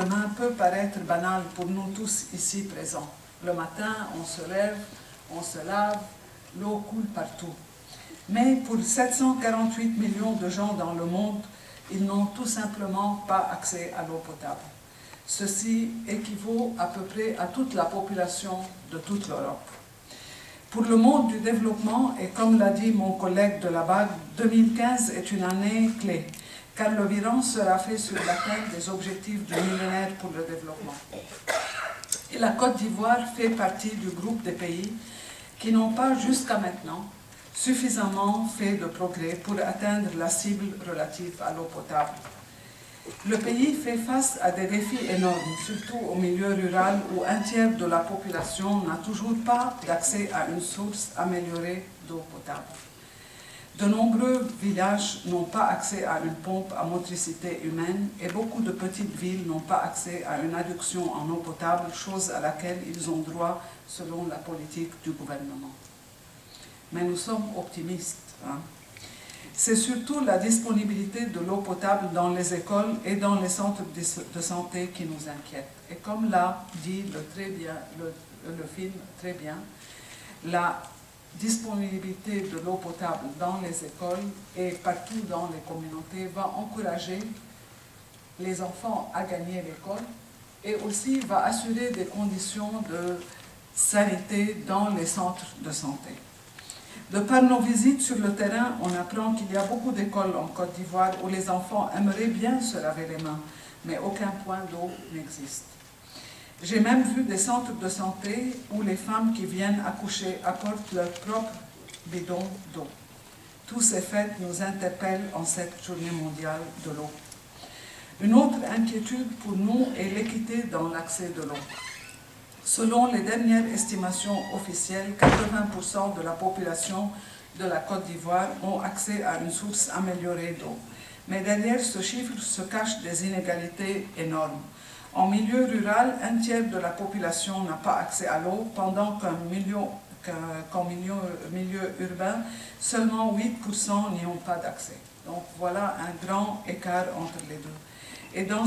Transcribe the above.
demain peut paraître banal pour nous tous ici présents. Le matin, on se lève, on se lave, l'eau coule partout. Mais pour 748 millions de gens dans le monde, ils n'ont tout simplement pas accès à l'eau potable. Ceci équivaut à peu près à toute la population de toute l'Europe. Pour le monde du développement, et comme l'a dit mon collègue de la BAG, 2015 est une année clé, car le bilan sera fait sur l'atteinte des objectifs du millénaire pour le développement. Et la Côte d'Ivoire fait partie du groupe des pays qui n'ont pas jusqu'à maintenant suffisamment fait de progrès pour atteindre la cible relative à l'eau potable. Le pays fait face à des défis énormes, surtout au milieu rural où un tiers de la population n'a toujours pas d'accès à une source améliorée d'eau potable. De nombreux villages n'ont pas accès à une pompe à motricité humaine et beaucoup de petites villes n'ont pas accès à une adduction en eau potable, chose à laquelle ils ont droit selon la politique du gouvernement. Mais nous sommes optimistes. C'est surtout la disponibilité de l'eau potable dans les écoles et dans les centres de santé qui nous inquiète. Et comme l'a dit le film très bien, la disponibilité de l'eau potable dans les écoles et partout dans les communautés va encourager les enfants à gagner l'école et aussi va assurer des conditions de sanité dans les centres de santé. De par nos visites sur le terrain, on apprend qu'il y a beaucoup d'écoles en Côte d'Ivoire où les enfants aimeraient bien se laver les mains, mais aucun point d'eau n'existe. J'ai même vu des centres de santé où les femmes qui viennent accoucher apportent leur propre bidon d'eau. Tous ces faits nous interpellent en cette journée mondiale de l'eau. Une autre inquiétude pour nous est l'équité dans l'accès de l'eau. Selon les dernières estimations officielles, 80% de la population de la Côte d'Ivoire ont accès à une source améliorée d'eau. Mais derrière ce chiffre se cachent des inégalités énormes. En milieu rural, un tiers de la population n'a pas accès à l'eau, pendant qu'en milieu urbain, seulement 8% n'y ont pas d'accès. Donc voilà un grand écart entre les deux. Et dans